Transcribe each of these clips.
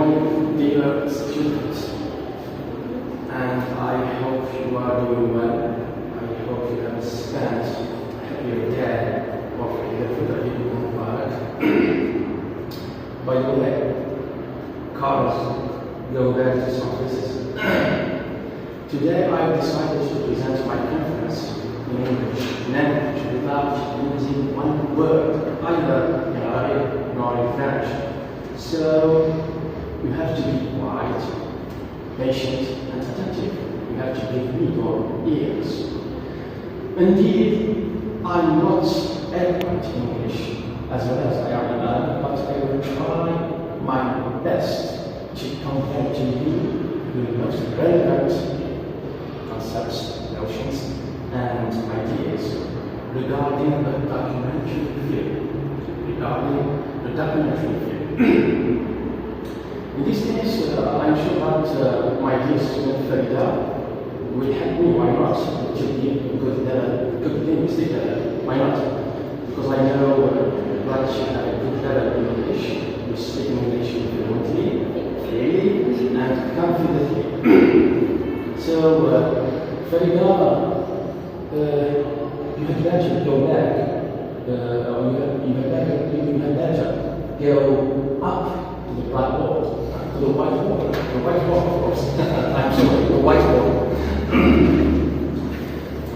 morning, dear students, and I hope you are doing well. I hope you have spent your day of the Mubarak. By the way, cars go back to some places. Today I decided to present my conference in English language without using one word, either in Arabic nor in French. So you have to be quiet, patient, and attentive. You have to give me your ears. Indeed, I'm not eloquent in English as well as I am in Arabic, but I will try my best to convey to you the most relevant concepts, notions, and ideas regarding the documentary field. In this case, I'm sure that my dear student Farida will help me. Why not? To be good linguistic. Why not? Because I know that she has a good level in English. You speak English fluently, clearly, and confidently. So, Farida, you had better go back. You had better go up to the blackboard, to the whiteboard. The whiteboard, of course. I'm sorry, the whiteboard.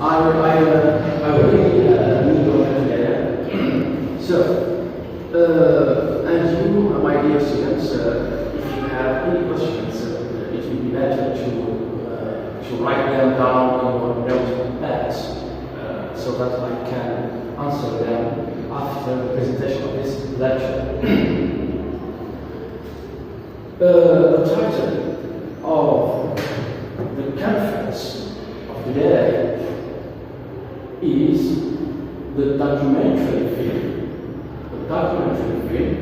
I really need your help there. So, and you, my dear students, if you have any questions, it would be better to write them down in your notepads so that I can answer them after the presentation of this lecture. The title of the conference of today is the documentary film. The documentary film,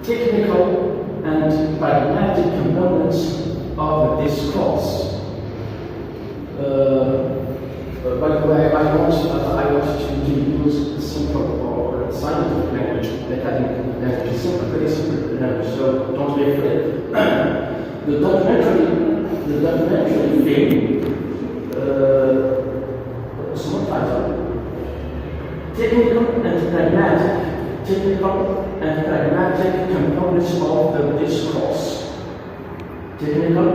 technical and pragmatic components of the discourse. By the way, I want to use simple or scientific language, academic language, simple, very simple language, so don't be afraid. The documentary film, small title, technical and pragmatic components of the discourse. Technical,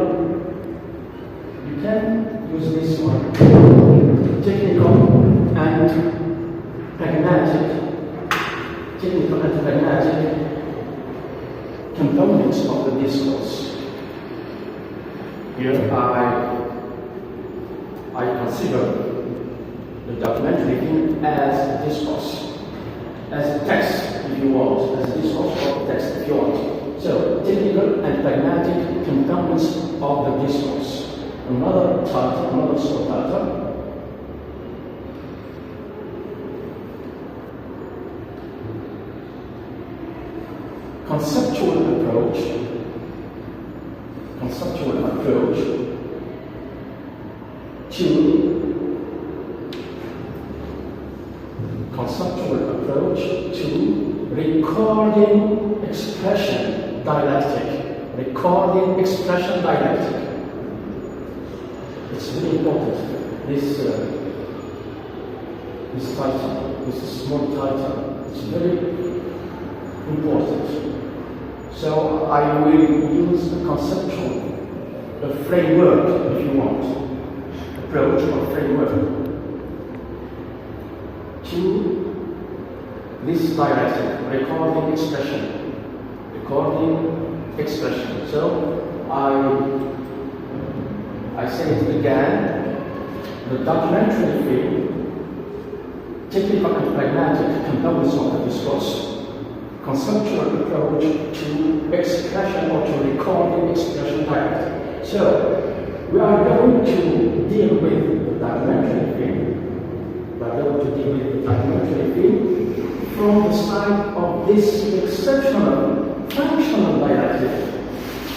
you can use this one. Technical and pragmatic components of the discourse. Here I consider the documentary film as a discourse, as a text if you want, as a discourse or text if you want. So, technical and pragmatic components of the discourse. Another title, another subtitle. Conceptual approach to recording expression dialectic. It's very important. This title, this small title, it's very important. So I will use a conceptual, a framework, if you want, approach or framework to this dialectic, recording expression. So I say it again, the documentary film, technical and pragmatic components of the discourse, conceptual approach to expression or to recording expression dialectic. So, we are going to deal with the documentary film. From the side of this exceptional, functional dialectic,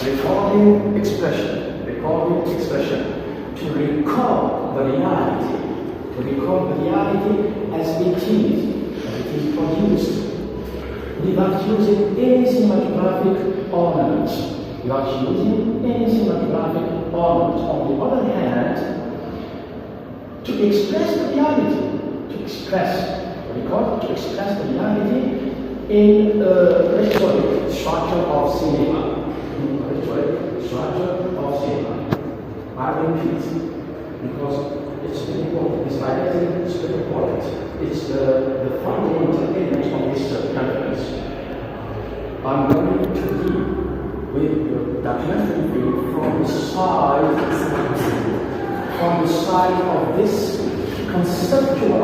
recording expression, to record the reality as it is produced. without using any cinematographic ornament. Without using any cinematographic ornament. On the other hand, to express the reality, to express the reality in a rhetoric structure of cinema. I repeat, because it's very important. This dialectic is very important. It's the fundamental element of this conference. I'm going to deal with the documentary film from the side of this conceptual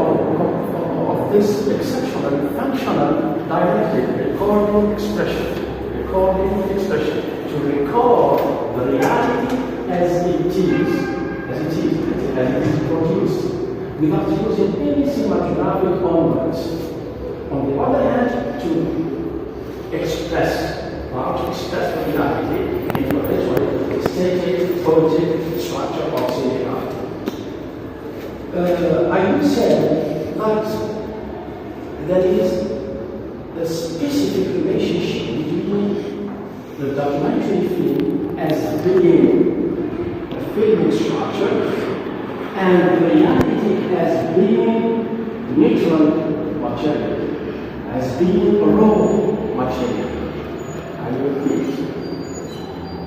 of this exceptional functional dialectic recording expression, to record the reality as it is produced, without using any cinematographic ornaments. On the other hand, to express the reality in a rhetoric, stated, poetic structure of cinema. I would say that there is a specific relationship between the documentary film as being a filmic structure and the reality as being neutral material, as being a raw material. I repeat,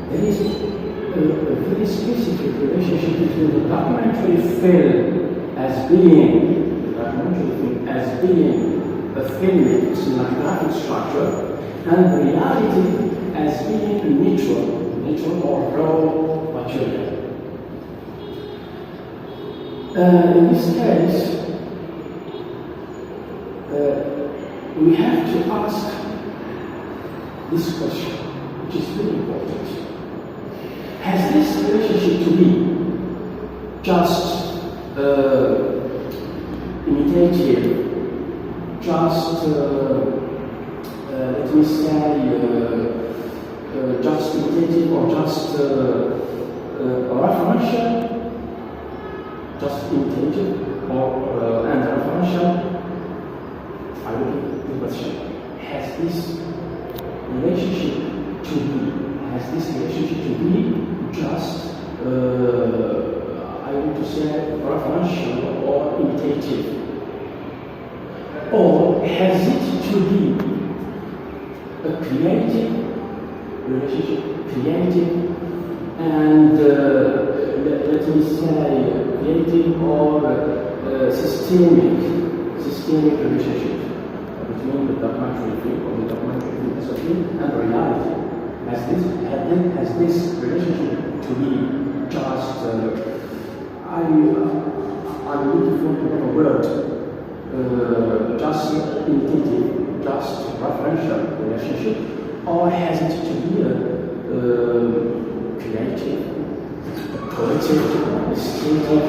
there is a very specific relationship between the documentary film as being a filmic cinematographic structure and the reality as being a neutral or raw material. In this case, we have to ask this question, which is very important. Has this relationship to be just imitative, just let me say just imitative or just referential, just imitative or and referential? I will repeat the question. Has this relationship to be just I want to say referential or imitative? Or has it to be a creative relationship, creative and let me say creative or systemic relationship between the documentary film or the documentary film and reality? Has this relationship to be just I'm looking for a word. Just imitative, just referential relationship, or has it to be a creative, poetic, aesthetic,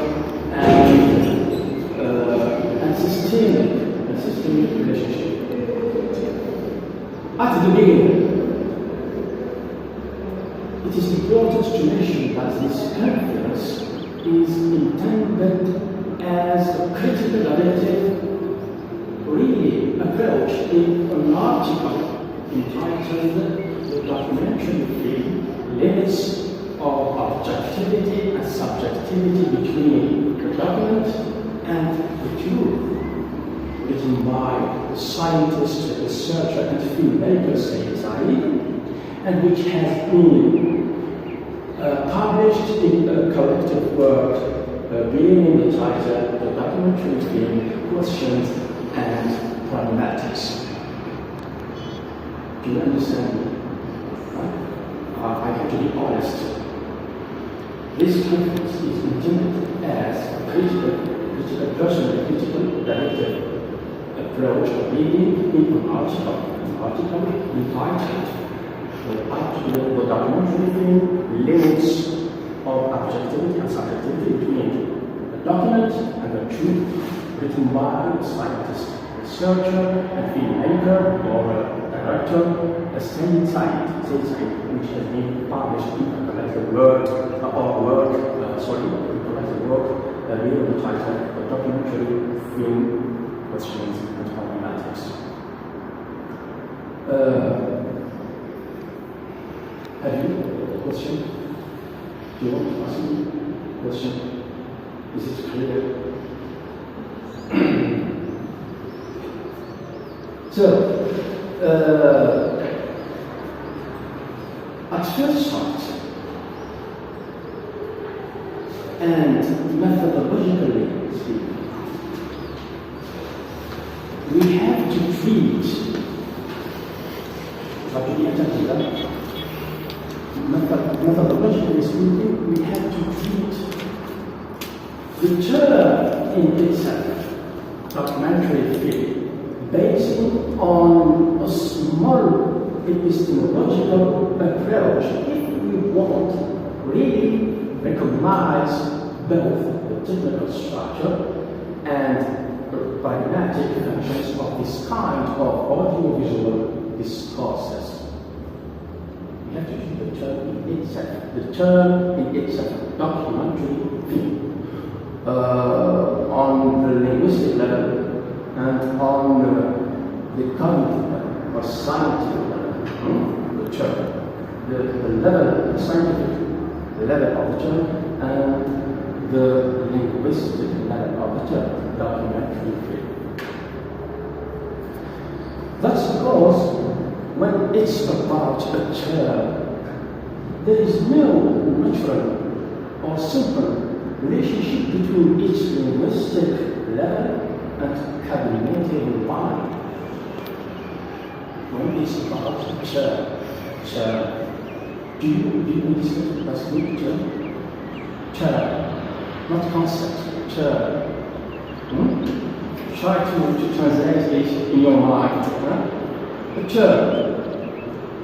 and systemic relationship? At the beginning, it is important to mention that this conference is intended as a critical dialectic really approach in an article entitled The Documentary Film Limits of Objectivity and Subjectivity Between the Document and the Truth, written by the scientist, researcher and filmmaker Said Said, and which has been published in a collective work bearing the title The Documentary Film Questions and Pragmatics. Do you understand me? I have to be honest. This conference is intended as a critical directed approach of reading in an article entitled The Documentary Film Limits of Objectivity and Subjectivity Between the Document and the Truth, written by a scientist, researcher, and filmmaker or a director, a standing scientist, which has been published in a collective work, reading the title The Documentary Film Questions and Pragmatics. Have you a question? Do you want to ask me a question? Is it clear? So, at first sight, and methodologically speaking, we have to treat methodologically speaking, we have to treat the term in itself, documentary field, based on a small epistemological approach if we want to really recognize both the technical structure and the pragmatic functions of this kind of audiovisual discourses. We have to treat the term in itself, documentary film, on the linguistic level and on the cognitive level or scientific level, the term, the level, the scientific level of the term and the linguistic level of the term, documentary film. That's because when it's about a term, there is no natural or simple relationship between its linguistic level and cognitive mind. When it's about a term, do you understand what's good term? Not concept, term. Try to translate it in your mind. A term.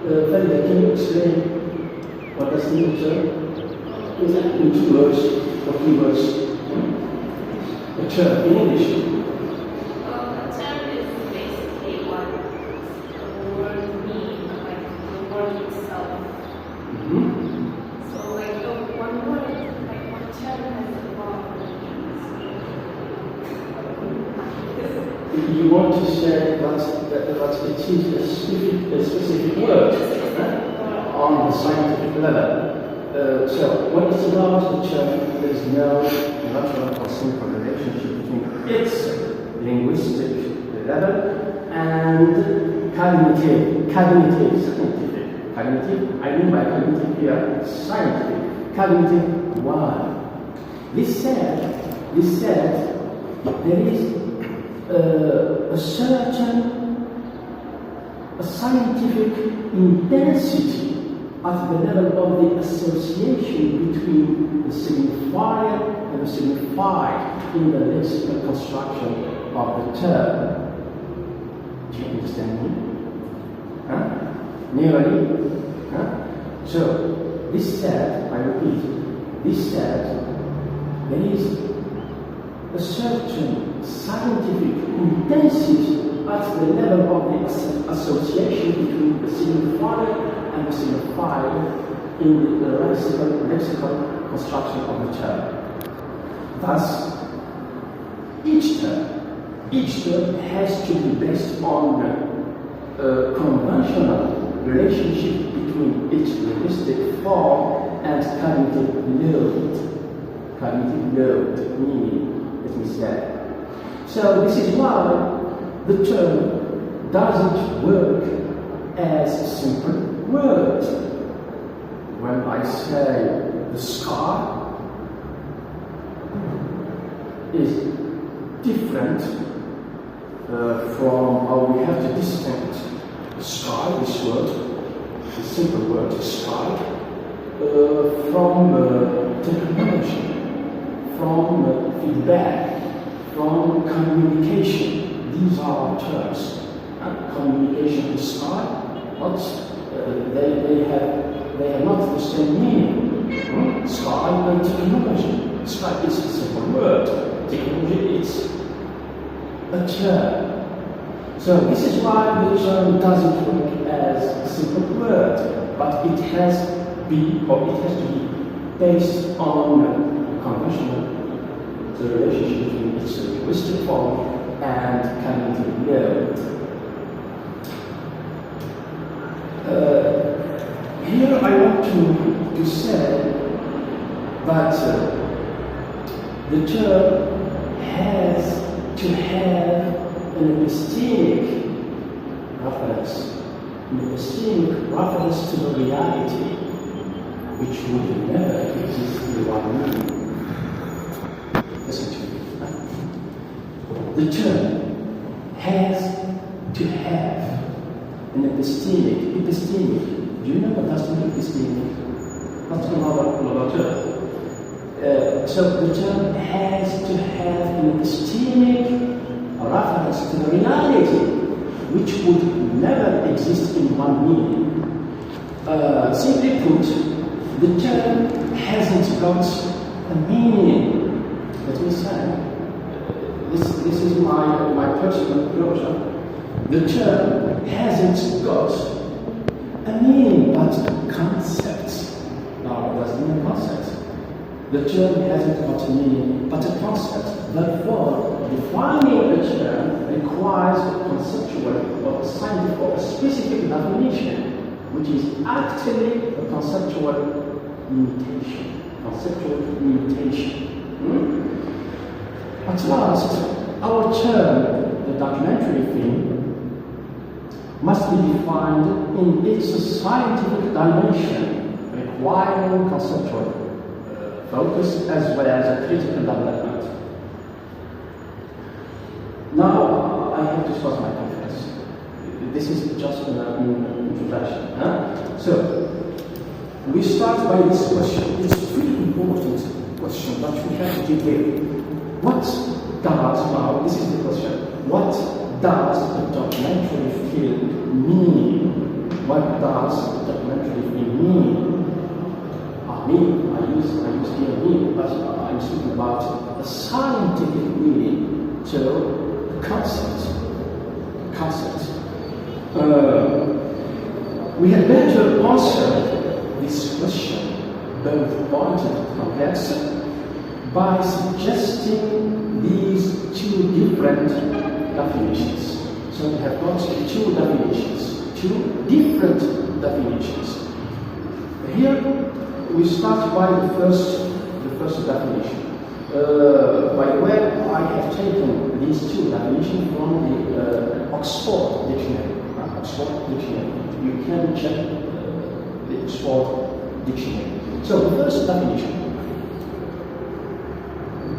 Farida, can you explain what does the mean term? Is that in 2 words or 3 words? A term in English. A term is basically what the word means, like the word itself. So like one word, like one term has a lot of meanings. You want to say that it is a specific word on the scientific level. So when it's about the term, there is no natural or simple relationship between its linguistic level and cognitive scientific. Cognitive, I mean by cognitive here, scientific. Cognitive, why? This said, there is a certain scientific intensity at the level of the association between the signifier and the signified in the lexical construction of the term. Do you understand me? Nearly? So, this said, I repeat, this said, there is a certain scientific intensity at the level of the association between the signifier and the signified in the lexical construction of the term. Thus, each term has to be based on a conventional relationship between its linguistic form and cognitive load. Cognitive load, meaning, let me say. So this is why the term doesn't work as a simple word. When I say the sky is different from how we have to distinct the sky, this word, the simple word sky, from technology, from feedback, from communication. These are our terms. Communication and sky, but they have not the same meaning. Sky and technology. Sky is a simple word. Technology is a term. So this is why the term doesn't work as a simple word, but it has to be based on conventional the relationship between its linguistic form and cognitive load. Here I want to say that the term has to have an epistemic reference to the reality, which would never exist in one meaning. Listen to me. The term has to have an epistemic. Do you know what that's mean, epistemic? That's another term. So the term has to have an epistemic reference to the reality, which would never exist in one meaning. Simply put, the term hasn't got a meaning. Let me say, this is my personal approach. The term hasn't got a meaning but a concept. Now, it doesn't mean a concept. The term hasn't got a meaning but a concept. Therefore, defining a term requires a conceptual or a scientific or a specific definition, which is actually a conceptual limitation. At last, our term, the documentary film, must be defined in its scientific dimension, requiring conceptual focus as well as a critical development. Now, I have to start my conference. This is just an introduction. So, we start by this question. It's a pretty important question that we have to debate. What does, now this is the question, what does a documentary film mean? What does a documentary film mean? I use here meaning, but I'm speaking about a scientific meaning to a concept. We had better answer this question, both pointed and complex, by suggesting these two different definitions. So we have got two definitions, two different definitions. Here we start by the first definition. By the way, I have taken these two definitions from the Oxford Dictionary. You can check the Oxford Dictionary. So the first definition,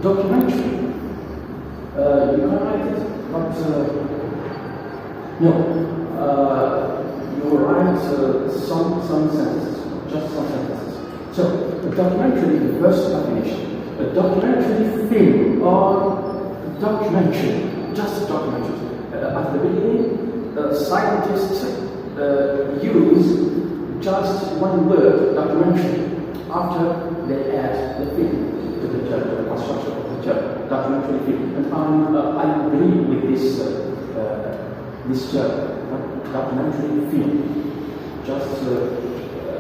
documentary. You can write it, but you will write some sentences, just some sentences. So, a documentary, the first definition, a documentary film or documentary, just a documentary. At the beginning, scientists use just one word, documentary, after they add the film to the term, the construction of the term, documentary film. And I agree with this term, documentary film. Just,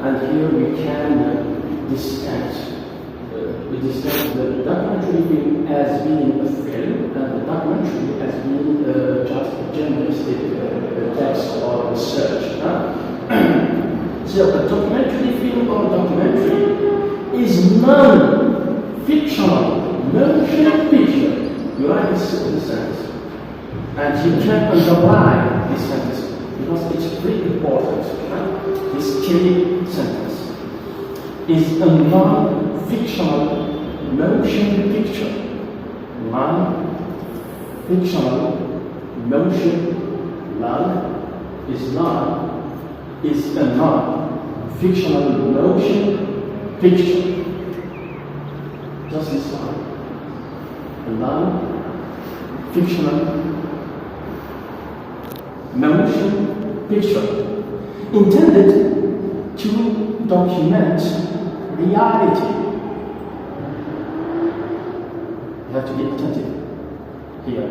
and here we can distinguish the documentary film as being a film, and the documentary as being just a journalistic text or research. So a documentary film or documentary is non-fictional motion picture. You write this sentence, and you can underline this sentence because it's pretty important. This key sentence is a non-fictional motion picture. Non-fictional motion, is a non-fictional motion picture. Just this one. A non-fictional motion picture intended to document reality. You have to be attentive here.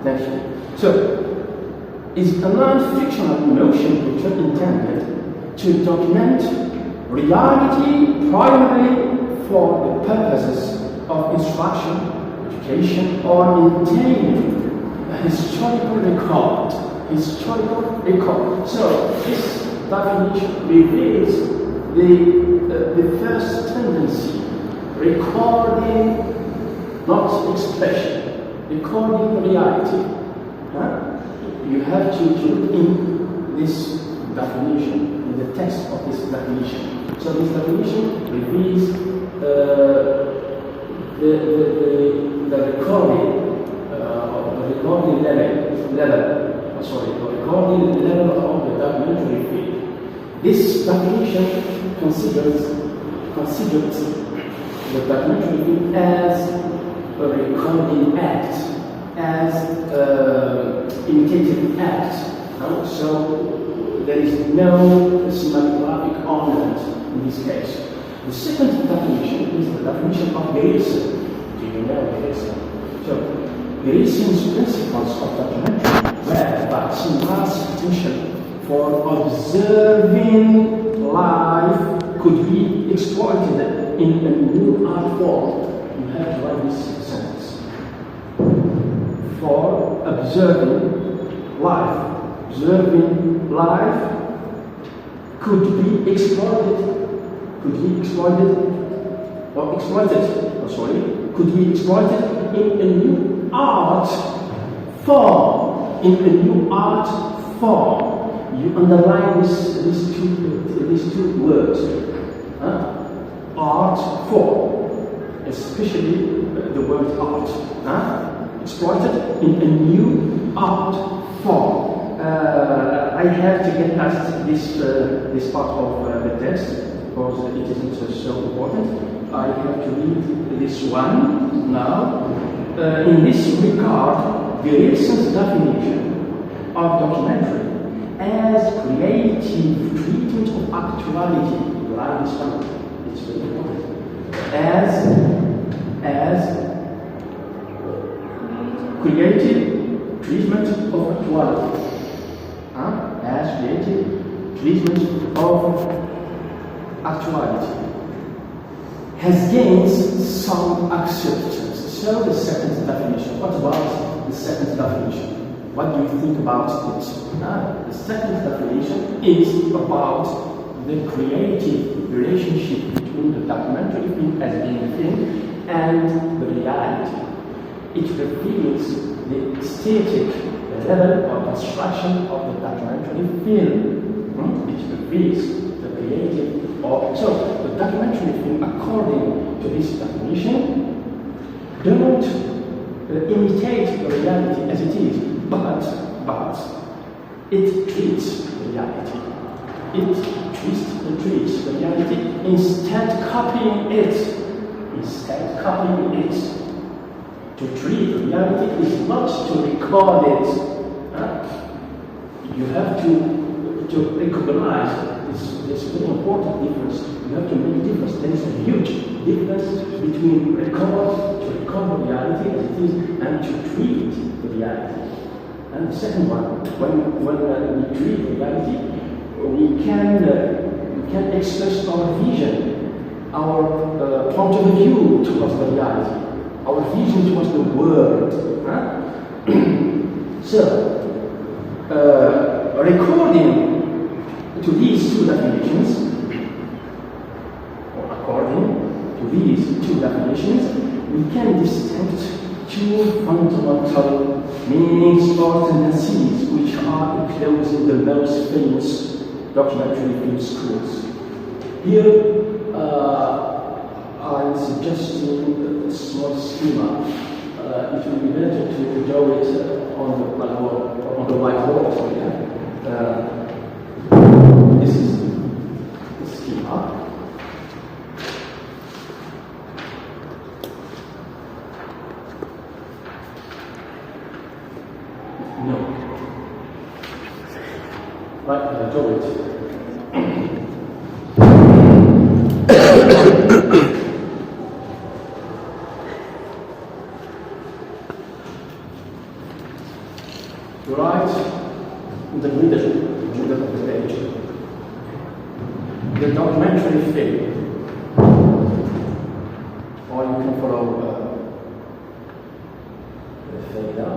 Thank you. So, is a non-fictional motion picture intended to document reality primarily for the purposes of instruction, education, or maintaining a historical record historical record. So this definition reveals the first tendency, recording, not expression, recording reality. You have to look in this definition, in the text of this definition. So this definition reveals the recording level of the documentary film. This definition considers the documentary film as a recording act, as imitative act. So there is no cinematographic ornament in this case. The second definition is the definition of Garrison. Do you know Garrison? So Garrison's principles of documentary were that cinema's potential for observing life could be exploited in a new art form. You have to write this sentence. For observing life could be exploited in a new art form. You underline these two words. Art form, especially the word art. Exploited in a new art form. I have to get past this part of the text because it isn't so important. I have to read this one now. In this regard, Garrison's definition of documentary as creative treatment of actuality, like this one, it's very important. As creative treatment of actuality. As creative treatment of actuality has gained some acceptance. So the second definition. What about the second definition? What do you think about it? The second definition is about the creative relationship between the documentary film as being a film and the reality. It reveals the aesthetic level of construction of the documentary film. It reveals the creative. So the documentary film, according to this definition, don't imitate the reality as it is, but it treats the reality. It treats the reality instead copying it. To treat the reality is not to record it. You have to recognize this very important difference. You have to make a difference. There is a huge difference between to record the reality as it is and to treat the reality. And the second one, when we treat the reality, we can express our vision, our point of view towards the reality, our vision towards the world. So, according to these two definitions, we can distinct two fundamental meanings or tendencies which are enclosed in the most famous documentary film schools. Here, I'm suggesting a small schema. It will be better to draw it on the whiteboard. This is the schema. No. Right, draw it. Right in the middle of the page. The documentary film, or you can follow the Farida.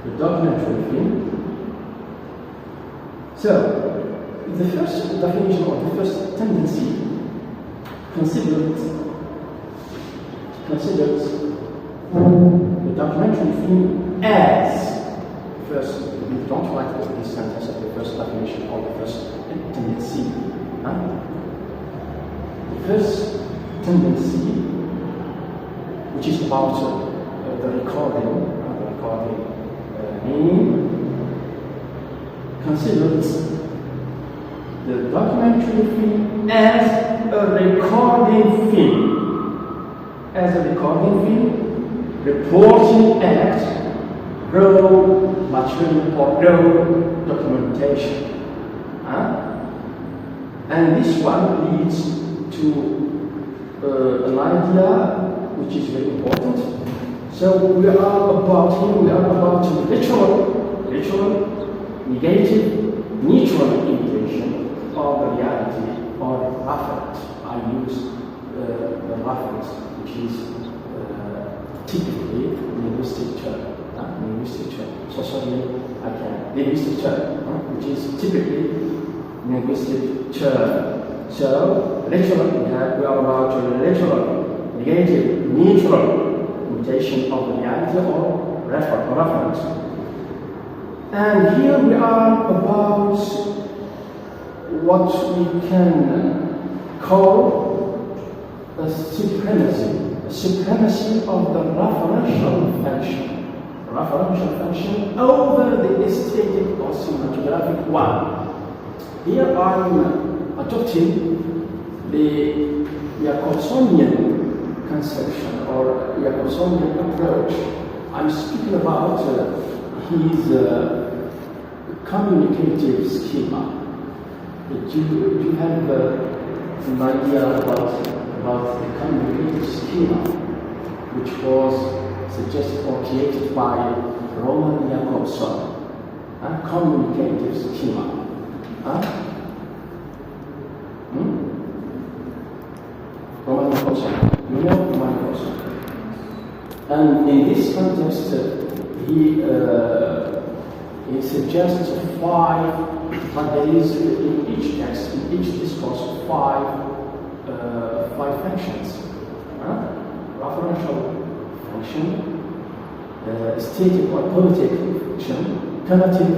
The documentary film. So, the first definition or the first tendency considers the documentary film as first. We don't write this sentence as the first definition or the first tendency. The first tendency, which is about the recording meaning, considers the documentary film as a recording film. As a recording film, reporting act, raw material or raw documentation. And this one leads to an idea which is very important. So we are about literal, negative, neutral imitation of the reality or reference. I use the reference, which is typically linguistic term. So sorry, linguistic term, which is typically linguistic term. So literal, we are about literal, negative, neutral imitation of the reality or reference. And here we are about what we can call a supremacy of the referential function over the aesthetic or cinematographic one. Here I'm adopting the Jacobsonian conception or Jacobsonian approach. I'm speaking about his communicative schema. Do you have an idea about the communicative schema, which was suggested or created by Roman Jacobson? Communicative schema. Roman Jacobson. You know Roman Jacobson. And in this context, he suggests 5, but there is in each text, in each discourse, 5 functions. Referential function, aesthetic or politic function, thematic,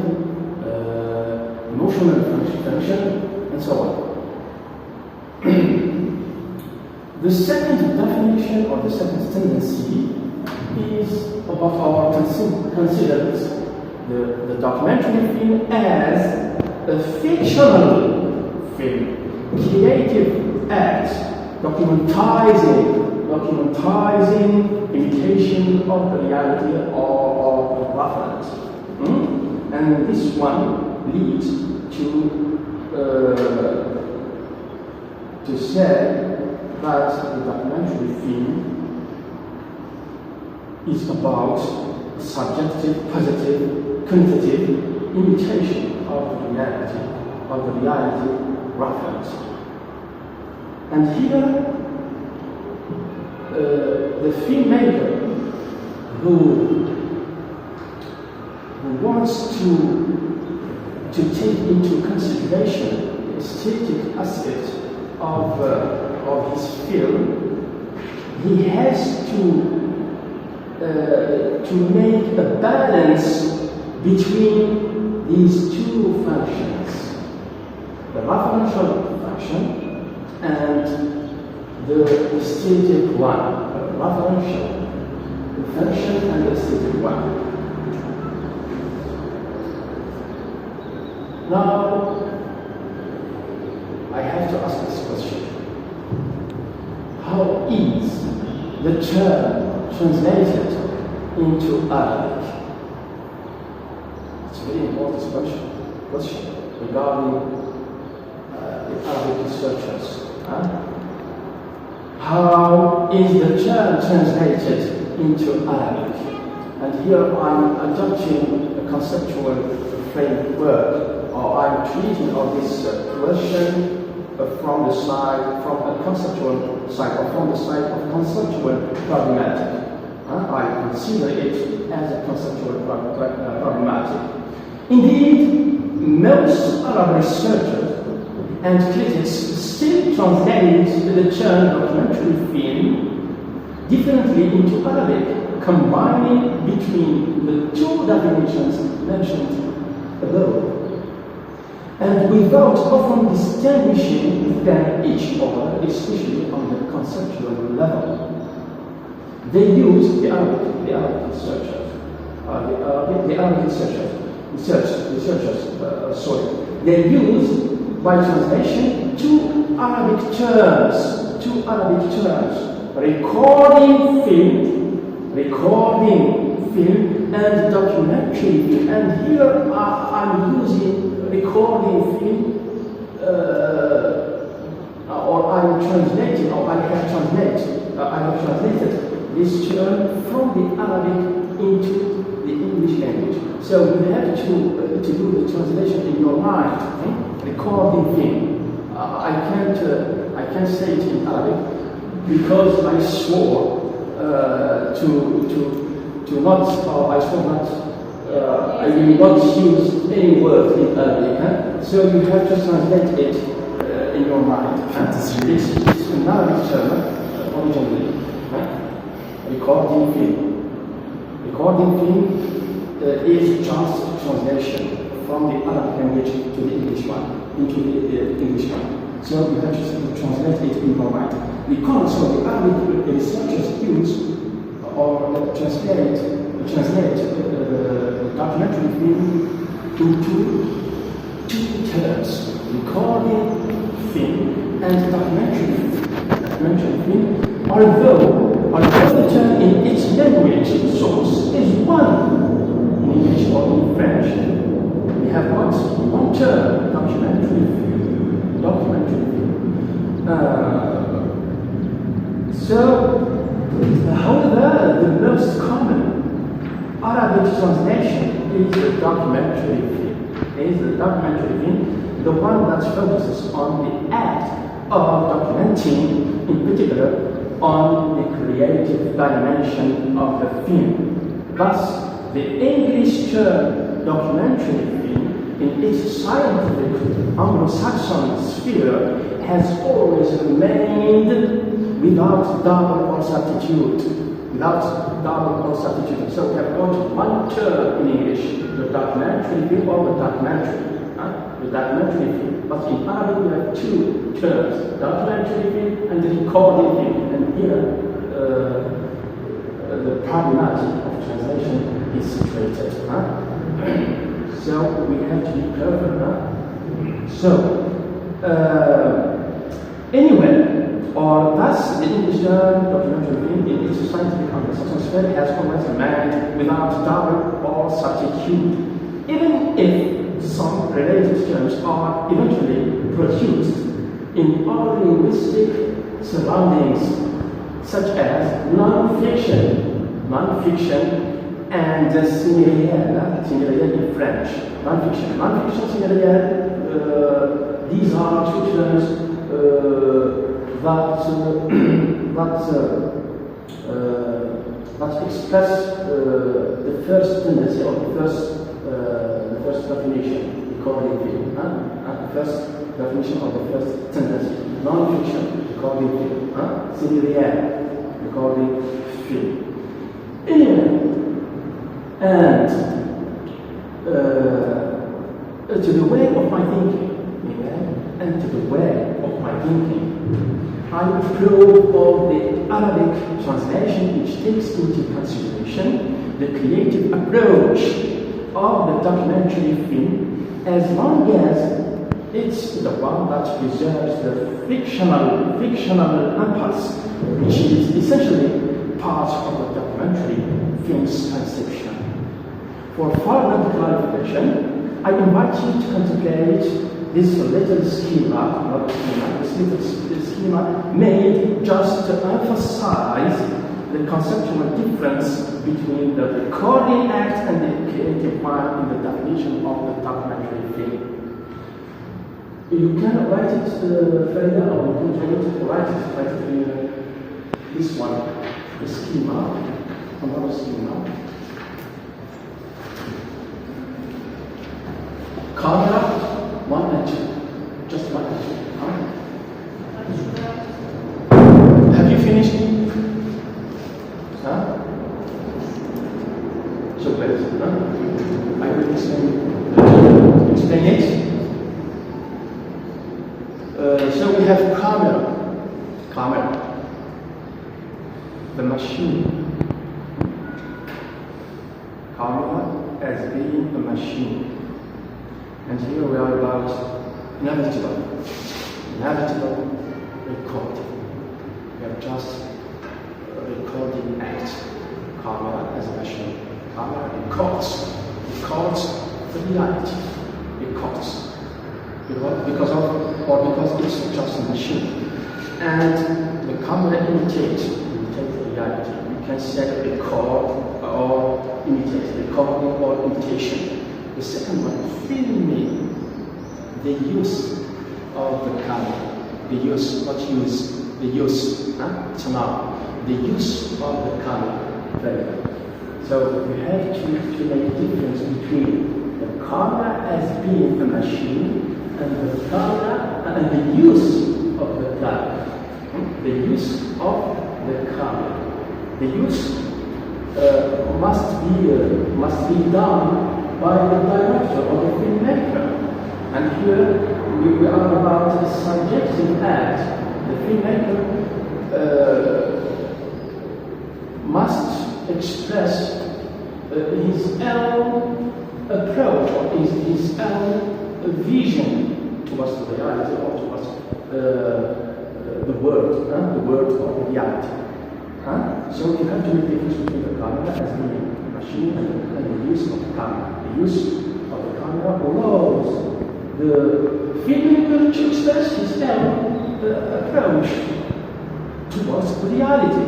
emotional function, and so on. The second definition or the second tendency is about our considers the documentary film as a fictional film, creative act, documentizing imitation of the reality or reference. And this one leads to say that the documentary film is about subjective, positive, quantitative imitation of the reality reference. And here, the filmmaker who wants to take into consideration the aesthetic aspect of his film, he has to make a balance between these two functions, the referential function and the aesthetic one, the referential function and the aesthetic one. Now, I have to ask this question. How is the term translated into Arabic? It's a very important question regarding the Arabic researchers. How is the term translated into Arabic? And here I'm adopting a conceptual framework, or I'm treating all this question from a conceptual side, or from the side of conceptual pragmatic. I consider it as a conceptual problematic. Indeed, most Arab researchers and critics still translate the term documentary film differently into Arabic, combining between the two definitions mentioned above, and without often distinguishing them each other, especially on the conceptual level. They use the Arabic researchers, they use by translation two Arabic terms, recording film and documentary film. And here I'm using recording film, or I have translated this term from the Arabic into the English language. So you have to do the translation in your mind. Okay? Recording film. I can't say it in Arabic because I swore I will not use any word in Arabic. So you have to translate it in your mind. It's an Arabic term originally. Recording film. Recording film is just a translation from the Arabic language to the English one, into the English one. So you have to translate it in your mind. Because the Arabic researchers use or translate documentary film into two terms: recording film and documentary film. Although the term in its language source is one in English or in French, we have one term: documentary film. However, the most common Arabic translation is the documentary film. The one that focuses on the act of documenting, in particular, on the creative dimension of the film. Thus, the English term documentary film, in its scientific Anglo-Saxon sphere, has always remained without double or substitute. So we have got one term in English, the documentary film or the documentary film. But in Arabic we have two terms, documentary film and the recording film. And here the problematic of translation is situated. So we have to be careful. Thus the English term documentary film in its scientific Anglo-Saxon sphere has always remained without double or substitute, even if some related terms are eventually produced in other linguistic surroundings, such as non-fiction and similaire in French. Non-fiction, similaire, these are two terms that express the first tendency or the first definition, recording film. The first definition of the first tendency. Non-fiction, recording film. Similaire, recording film. Anyway, and to the way of my thinking, I approve of the Arabic translation which takes into consideration the creative approach of the documentary film, as long as it's the one that preserves the fictional impulse, which is essentially part of the documentary film's conception. For further clarification, I invite you to contemplate this little schema, made just to emphasize the conceptual difference between the recording act and the creative one in the definition of the documentary film. You can write it, Farida, or you can write it in this one, the schema, another schema. camera, 1 and 2. Just 1 and 2. Have you finished? Huh? So please, huh? I will explain it. So we have camera, the machine. Camera as being a machine. And here we are about inevitable recording. We have just a recording act. Camera as a machine. Camera records the reality. Records. Because it's just a machine. And the camera imitates the reality. You can say record or imitate, recording or imitation. The second one, filming the use of the camera. The use, it's a noun. The use of the camera. Very well. So we have to make a difference between the camera as being a machine and the camera and the use of the camera. The use of the camera. The use must be done by the director or the filmmaker. And here we are about a subjective act. The filmmaker must express his own approach or his own vision towards the reality or towards the world or the reality. So you have to make the difference between the camera as being a machine and the use of the camera. The use of the camera allows the filmmaker to express his own approach towards the reality.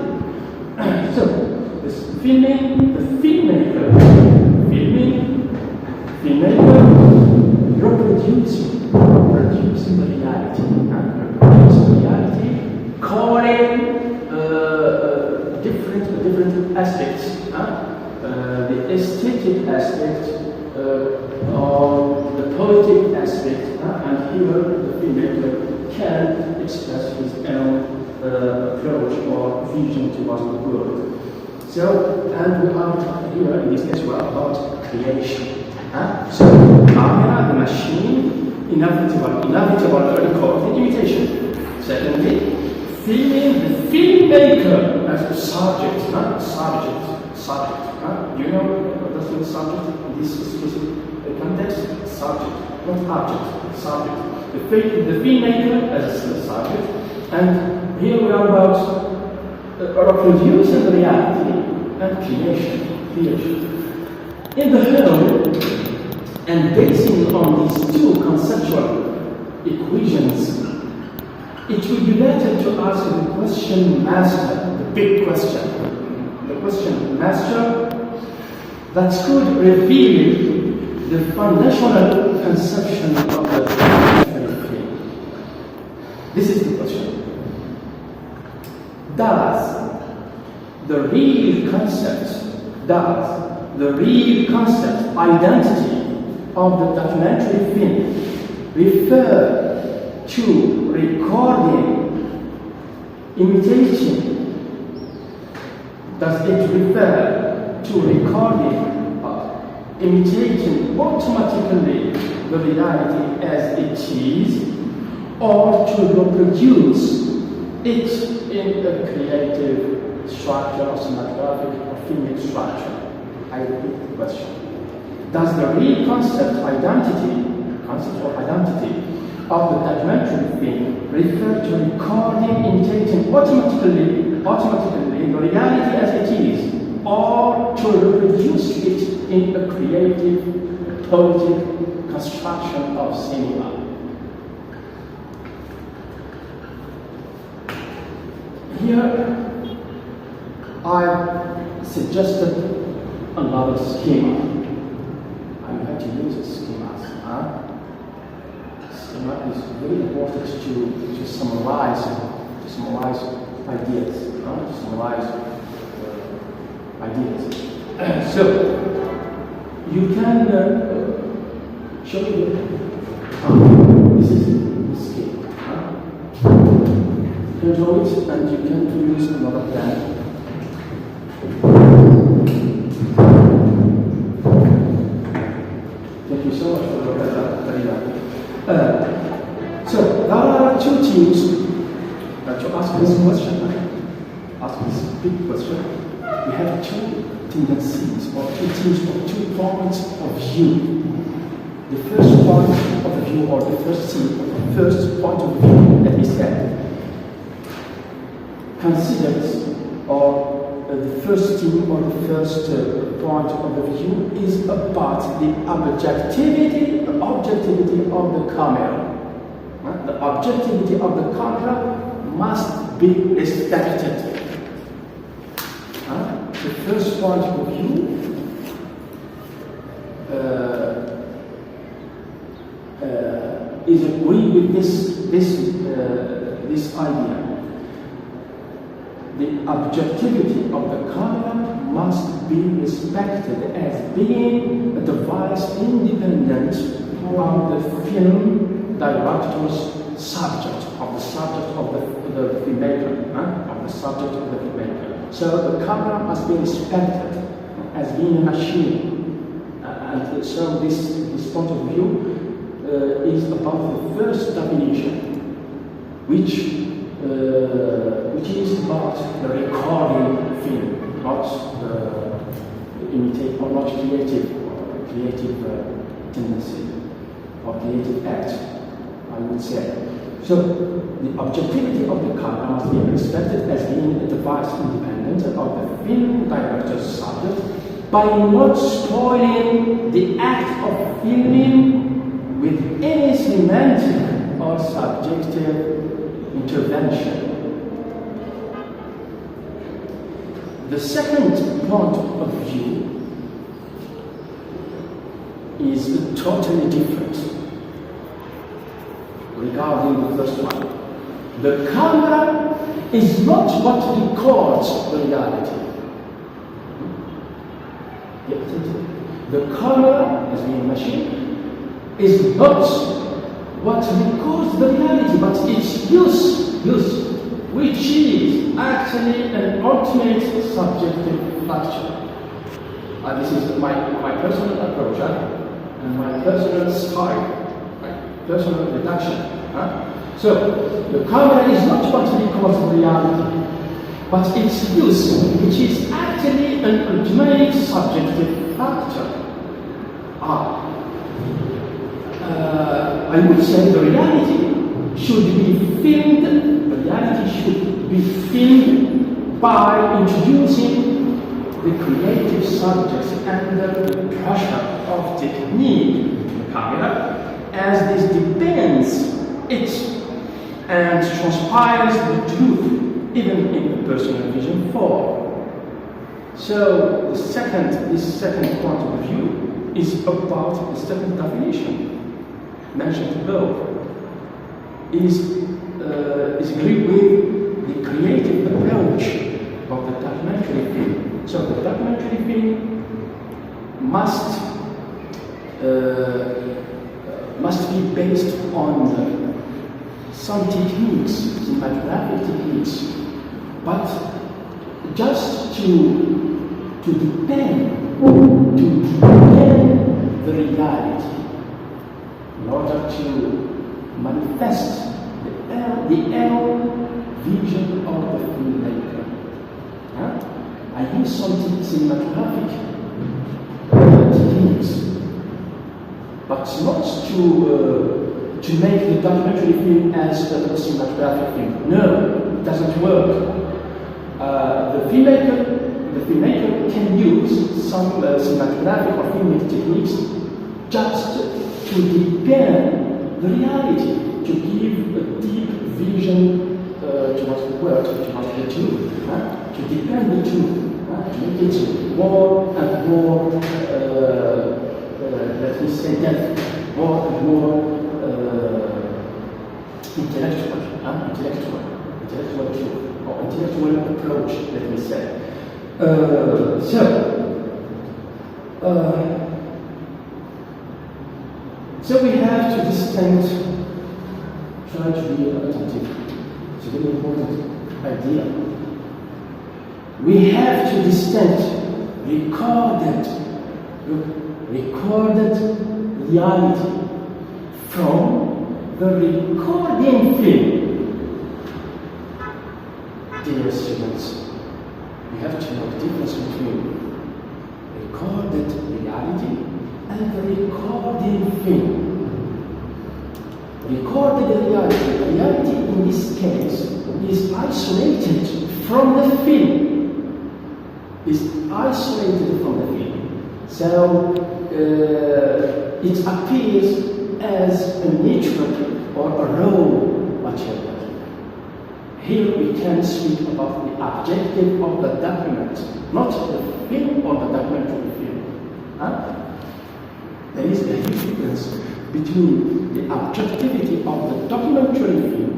So the filmmaker reproducing the reality, calling different aspects, the aesthetic aspect or the poetic aspect, and here the filmmaker can express his own approach or vision towards the world. So, and we are here in this case about creation. So, camera, the machine, inevitable recording, imitation. Secondly, filming the filmmaker as a subject. You know what does mean subject in this specific context? Subject, not object. Subject. The filmmaker as a subject, and here we are about reproducing the reality and creation. In the whole, and basing on these two conceptual equations, it will be better to ask the question master, the big question. The question master that could reveal the foundational conception of the film. This is the question. Does the real concept, identity of the documentary film refer to recording, imitating? Does it refer to recording, imitating automatically the reality as it is, or to reproduce it in a creative structure or cinematographic or filmic structure? I repeat the question. Does the real concept or identity of the documentary film refer to recording, imitating automatically the reality as it is, or to reproduce it in a creative, poetic construction of cinema? Here, I suggested another schema. I have to use a schema. Schema is very important to summarize ideas. So you can show you. This is the scale. You can draw it and you can use another plan. Thank you so much for your Farida. So there are two teams that you ask this question. Ask this big question. We have two tendencies or two teams or 2 points of view. The first point of view or the first point of view that we said considers or the first team or the first point of view is about the objectivity of the camera. The objectivity of the camera must be respected. The first point of view is agree with this idea. The objectivity of the camera must be respected as being a device independent from the film director's subject of the filmmaker, So the camera must be respected as being a machine, and so this point of view is about the first definition, which is about the recording film, not the imitate or not creative tendency or creative act, I would say. So the objectivity of the camera must be respected as being a device independent of the film director's subject by not spoiling the act of filming with any semantic or subjective intervention. The second point of view is totally different regarding the first one. The camera is not what records the reality. The camera, as being a machine, is not what records the reality, but its use, which is actually an ultimate subjective factor. This is my personal approach and my personal style, my personal reduction. So the camera is not what records the reality, but its use, which is actually an ultimate subjective factor. I would say the reality should be filmed. The reality should be filmed by introducing the creative subjects under the pressure of technique in the camera, as this depends it and transpires the truth even in the personal vision form. So this second point of view is about the second definition mentioned above. Is agreed with the creative approach of the documentary film. So the documentary film must be based on some techniques, cinematographic techniques, but just to depend the reality in order to manifest the vision of the filmmaker. I use some cinematographic techniques, but not to make the documentary film as a cinematographic film. No, it doesn't work. The filmmaker can use some cinematographic or filmic techniques just to deepen the reality, to give a deep vision towards the world, towards the truth, to deepen the truth, to make it more and more, let me say that, more and more intellectual truth, or intellectual approach, let me say. So So we have to distinguish, try to be attentive. It's a very important idea. We have to distinguish recorded reality from the recording film. Dear students, we have to know the difference between recorded reality and the recording film. Recorded reality in this case is isolated from the film. So it appears as a natural or a raw material. Here we can speak about the objective of the document, not the film or the documentary film. There is a huge difference between the objectivity of the documentary film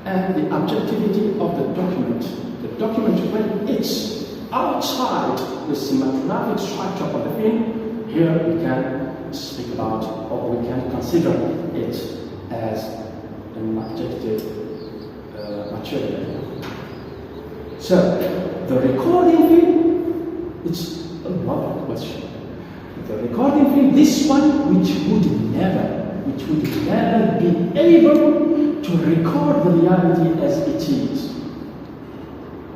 and the objectivity of the document. The document, when it's outside the cinematographic structure of the film, here we can speak about, or we can consider it as an objective material. So, the recording film, it's another question. The recording film, this one which would never be able to record the reality as it is.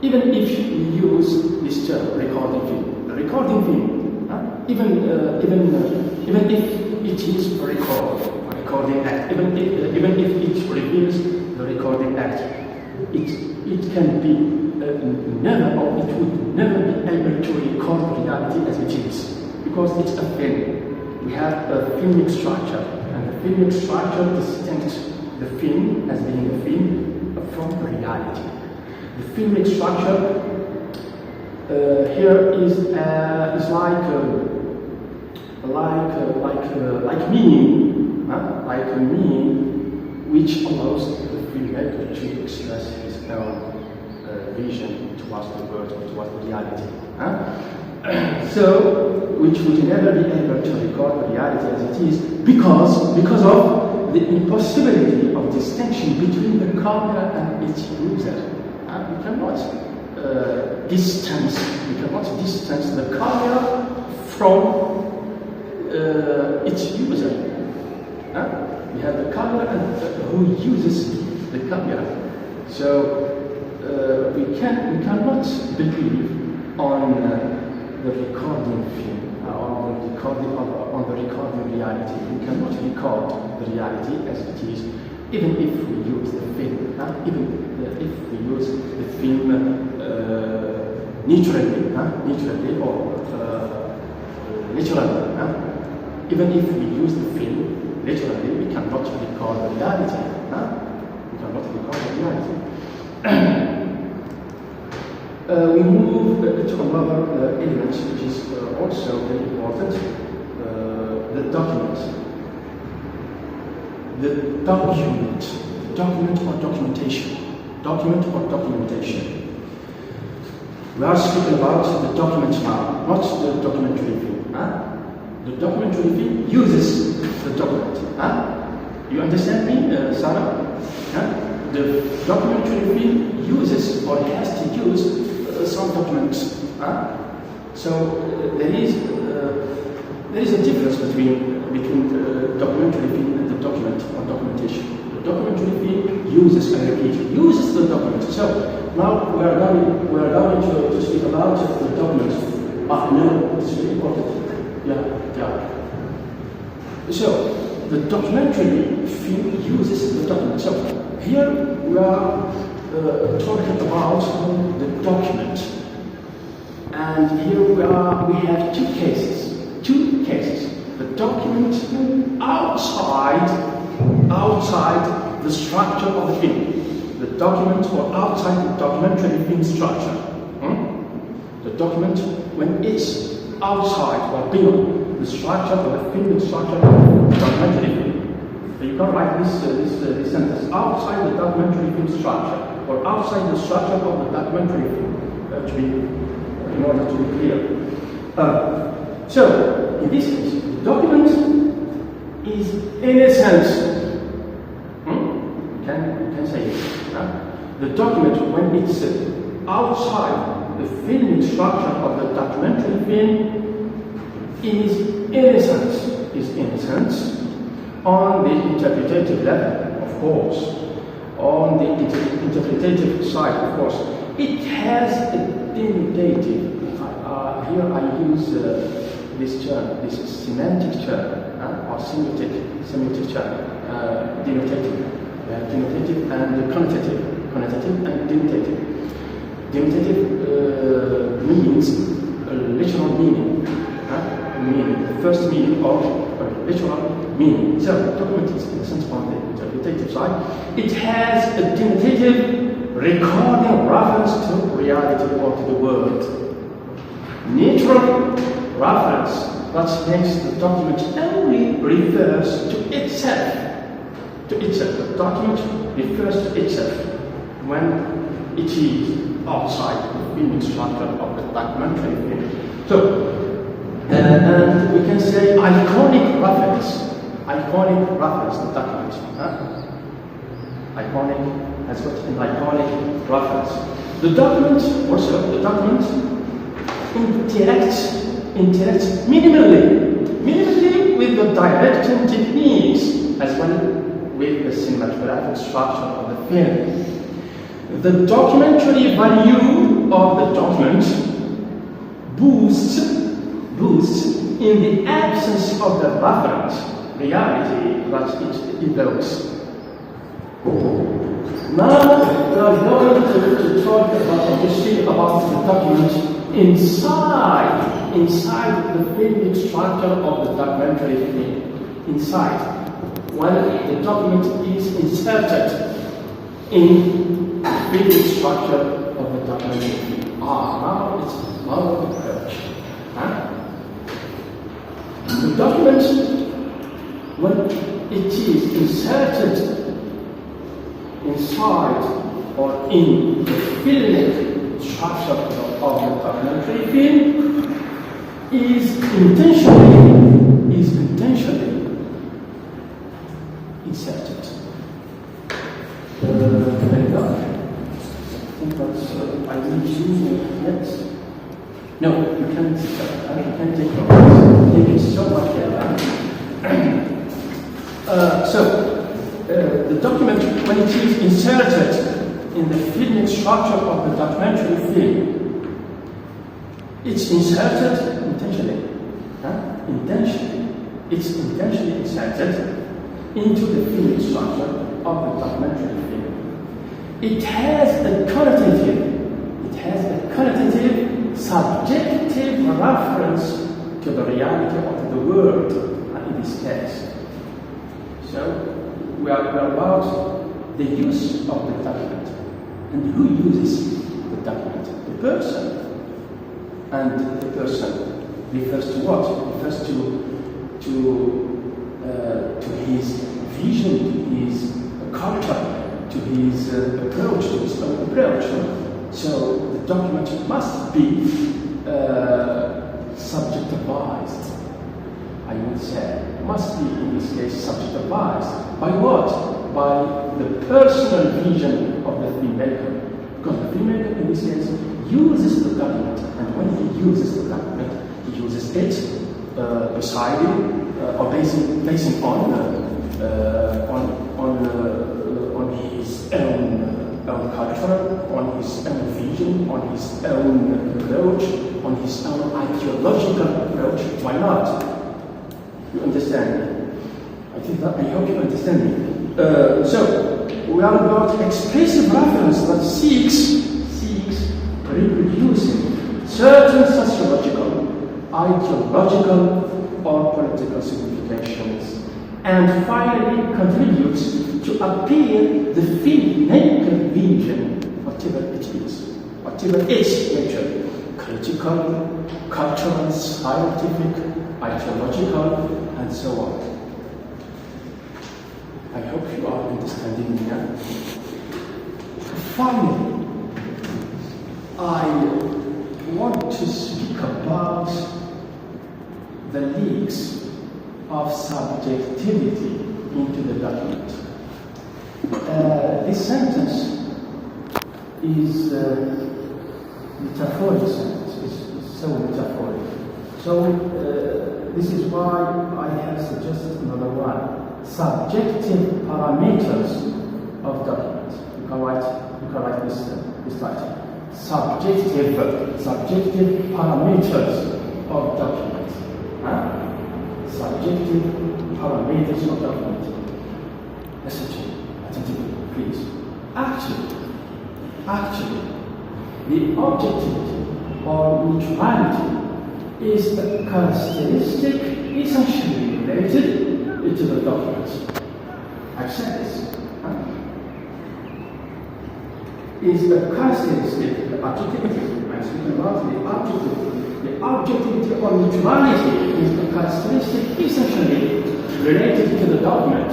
Even if we use this term, recording film, the recording film, even if it is a recording act, even if it reveals the recording act, it can be never, or it would never be able to record the reality as it is, because it's a film. We have a filmic structure, and the filmic structure distinguishes the film as being a film from reality. The filmic structure here is like meaning, which allows the filmmaker to express his own vision towards the world or towards the reality. So, which would never be able to record the reality as it is because of the impossibility of distinction between the camera and its user. We cannot distance the camera from its user. We have the camera and who uses the camera. So we cannot believe on the recording film, on the recording reality. We cannot record the reality as it is, even if we use the film, even if we use the film naturally or literally. Even if we use the film literally, we cannot record the reality. We cannot record the reality. We move to another element which is also very important, the document. The document or documentation. Document or documentation. We are speaking about the document now, not the documentary film. The documentary film uses the document. You understand me, Sarah? The documentary film uses or has to use some documents. So there is a difference between the documentary film and the document or documentation. The documentary film uses the document. So now we are going to speak about the document. No, it's very important. Yeah. So the documentary film uses the document. So here we are talking about the document, and here we have two cases. The document outside the structure of the film. The document or outside the documentary film structure. The document when it's outside or beyond the structure of the film structure of the documentary film. So you can write this sentence: outside the documentary film structure, or outside the structure of the documentary film, in order to be clear. So, in this case, the document is in a sense, you can say it. The document, when it's outside the filming structure of the documentary film, is in a sense, on the interpretative level, of course, on the interpretative side, of course, it has a denotative. Here I use this term, this semantic term, or semiotic term, denotative. Denotative and connotative and denotative. Denotative means a literal meaning, the first meaning of a literal meaning. So the document is in a sense on the interpretative side. It has a denotative recording reference to reality or to the world. Neutral reference that makes the document only refers to itself. The document refers to itself when it is outside the filming structure of the documentary film. So, and we can say iconic reference to document. Iconic has got an iconic reference. The document interacts minimally with the directing techniques as well with the cinematographic structure of the film. The documentary value of the document boosts in the absence of the reference reality that it evokes. Now we are going to talk about the document inside the filming structure of the documentary film. Inside. When the document is inserted in the filming structure of the documentary film. Now it's another approach. The document, when it is inserted inside or in the filmic structure of the documentary film, is intentionally inserted. There you go. I think that's, I need to next. No, you can't take it. Thank you so much, the document, when it is inserted in the filmic structure of the documentary film, it's inserted intentionally. It's intentionally inserted into the filmic structure of the documentary film. It has a connotative subjective reference to the reality of the world in this case. So we are about the use of the document and who uses the document. The person. And the person refers to what? Refers to his vision, to his culture, to his approach, to his own approach. So the document must be subjectivized, I would say. Must be, in this case, subjectivized. By what? By the personal vision of the filmmaker. Because the filmmaker, in this case, uses the document, and when he uses the document, he uses it beside him, or basing on his own culture, on his own vision, on his own approach, on his own ideological approach. Why not? You understand? I hope you understand me. So we are about expressive reference that seeks reproducing certain sociological, ideological, or political significations, and finally contributes to appear the filmmaker vision, whatever its nature, critical, cultural, scientific, ideological, and so on. I hope you are understanding me now. Finally, I want to speak about the leaks of subjectivity into the document. This sentence is metaphoric sentence, is so metaphoric. So this is why I have suggested another one. Subjective parameters of document. You can write this title. Subjective parameters of document. Subjective parameters of document. Listen to me attentively, please. Actually, the objectivity or neutrality is a characteristic essentially related to the document. I've said this. Is a characteristic, the objectivity, I'm speaking about the objectivity. The objectivity or neutrality is the characteristic essentially related to the document,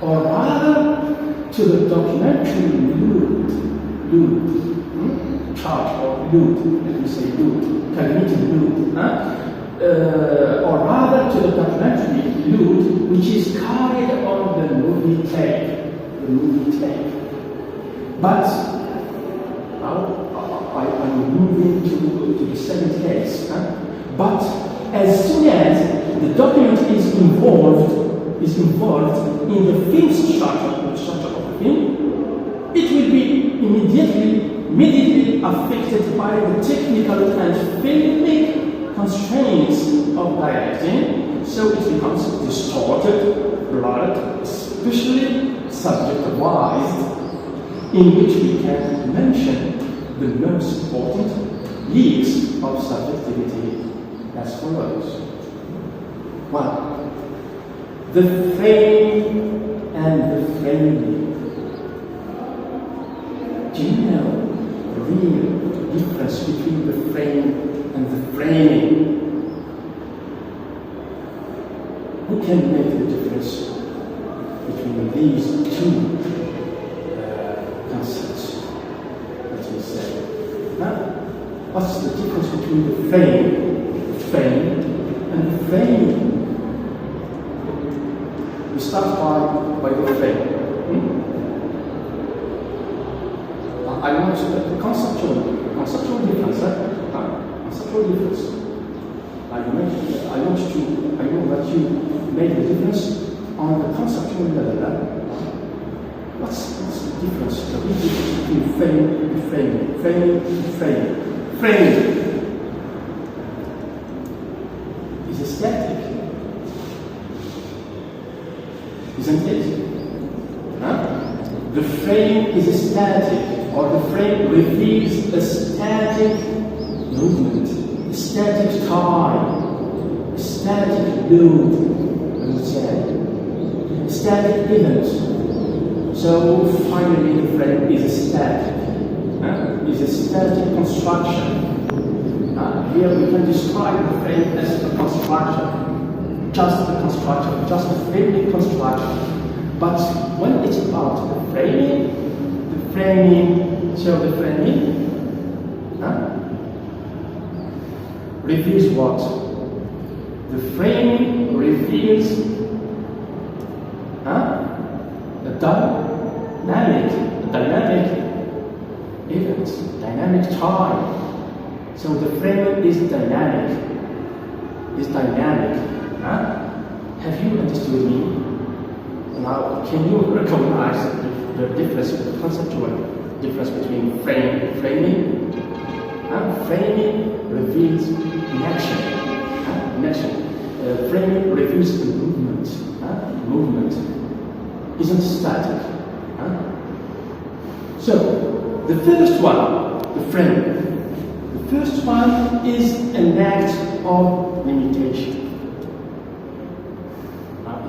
or rather to the documentary mood. Charge or mood, let me say mood, cognitive mood. Or rather to the documentary mood which is carried on the movie tape. But I'm moving to the second case. But as soon as the document is involved in the film structure of the film, it will be immediately affected by the technical and filmic constraints of dialecting, so it becomes distorted, blurred, especially subjectivized, in which we can mention the most important leagues of subjectivity as follows. 1. The frame and the framing. Do you know the real difference between the frame and the framing? Who can make the difference between these two concepts? Let me say. What's the difference between the frame and the framing? We start by the frame. I want the conceptual difference. Conceptual difference. I know that you made the difference on the conceptual level. What's the difference? The big difference between frame is static, isn't it? The frame is static, or the frame reveals a static movement, a static time, a static mood, I would say, a static event. So finally the frame is static, is a static construction. Here we can describe the frame as a construction, just a construction, just a filmic construction. But when it's about the framing, reveals what? The framing reveals a dynamic event, dynamic time. So the framing is dynamic. Have you understood me? Now, can you recognize the difference, the conceptual difference between framing? Framing reveals action. Framing reveals the movement. Movement isn't static. So, the first one, the frame. The first one is an act of limitation.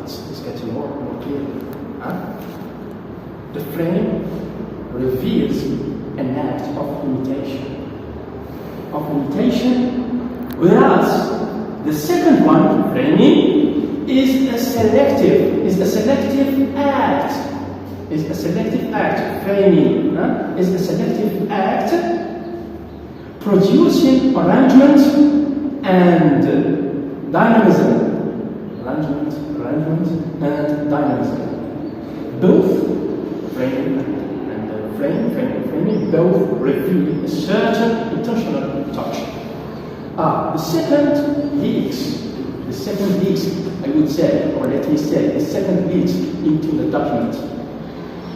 It's getting more clear. The frame reveals an act of limitation, whereas the second one, framing, is a selective act. Framing is a selective act producing arrangement and dynamism. arrangement, and dynamism. Both framing and framing both reveal a certain intentional touch. The second leaks, I would say, or let me say, the second leaks into the document.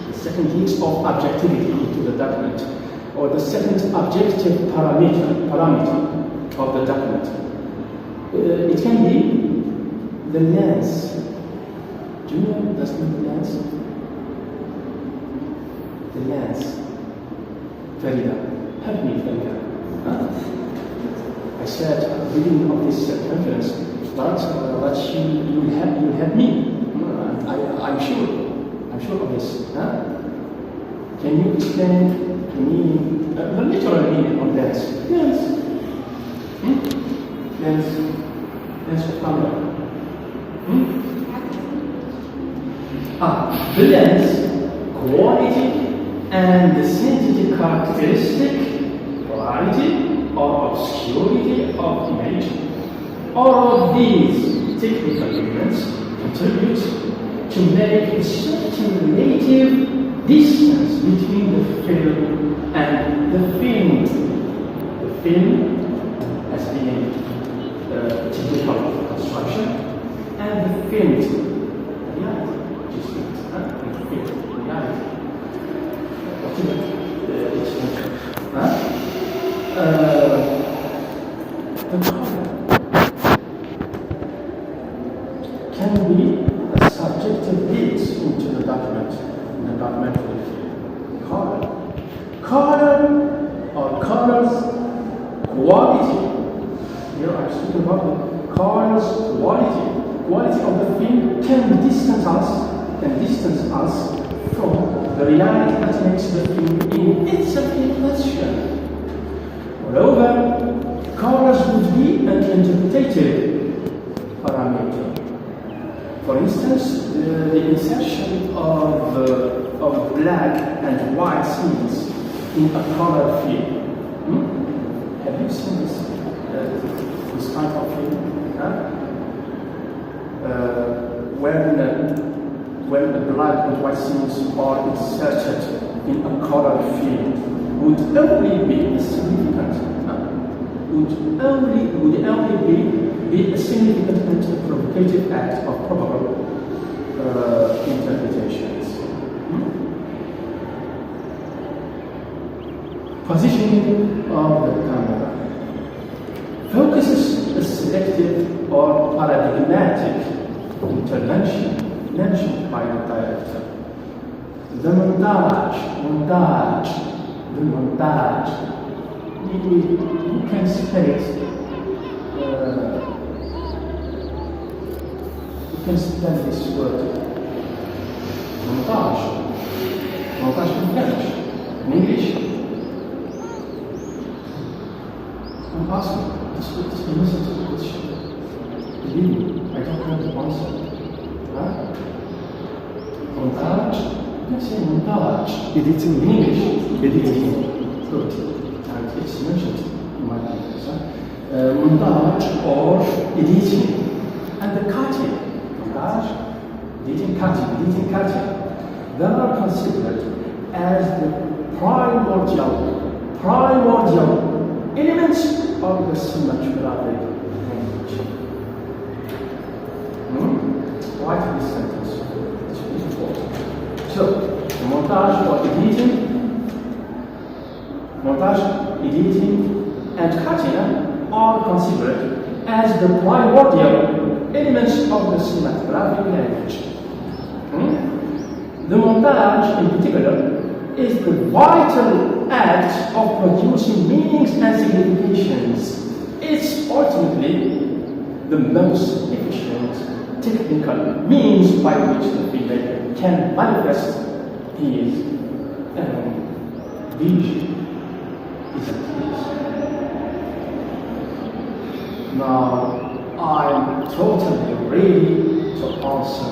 The second leaks of objectivity into the document, or the second objective parameter of the document. It can be the lens. Do you know the lens? The lens. Farida, help me, Farida. I said at the beginning of this conference that you will help me. I'm sure of this. Can you explain to me the literal meaning of lens? Lens. Lens of camera. The lens, quality, and the sensitive characteristic, clarity or obscurity of image. All of these technical elements contribute to make a certain relative distance between the film and the film. The film as being typical construction, and the filmed reality, which is reality. The color can be a subjective lead into the document, in the documentary color or colors quality. Here I'm speaking about the colors quality of the film can distance us from the reality that makes the film in itself in question. Moreover, colors would be an interpretative parameter. For instance, the insertion of black and white scenes in a color film. Have you seen this type of film? When the black and white scenes are inserted in a color film, would only be a significant and provocative act of probable interpretations. Positioning of the camera focuses a selective or paradigmatic intervention mentioned by the director. The montage. You can state you can spell this word. Montage in French. In English. I'm asking. It's listen to the question. Believe me, I don't know the answer. Montage? You can say montage. Editing. In English. Editing. Good. And it's mentioned in my language. Montage or editing. And the cutting. Montage, editing, cutting. They are considered as the primordial elements of the cinematographic language. Write this sentence. It's really important. So, the montage, editing, and cutting are considered as the primordial elements of the cinematographic language. The montage, in particular, is the vital act of producing meanings and significations. It's ultimately the most efficient technical means by which the filmmaker can manifest his vision. Now, I'm totally ready to answer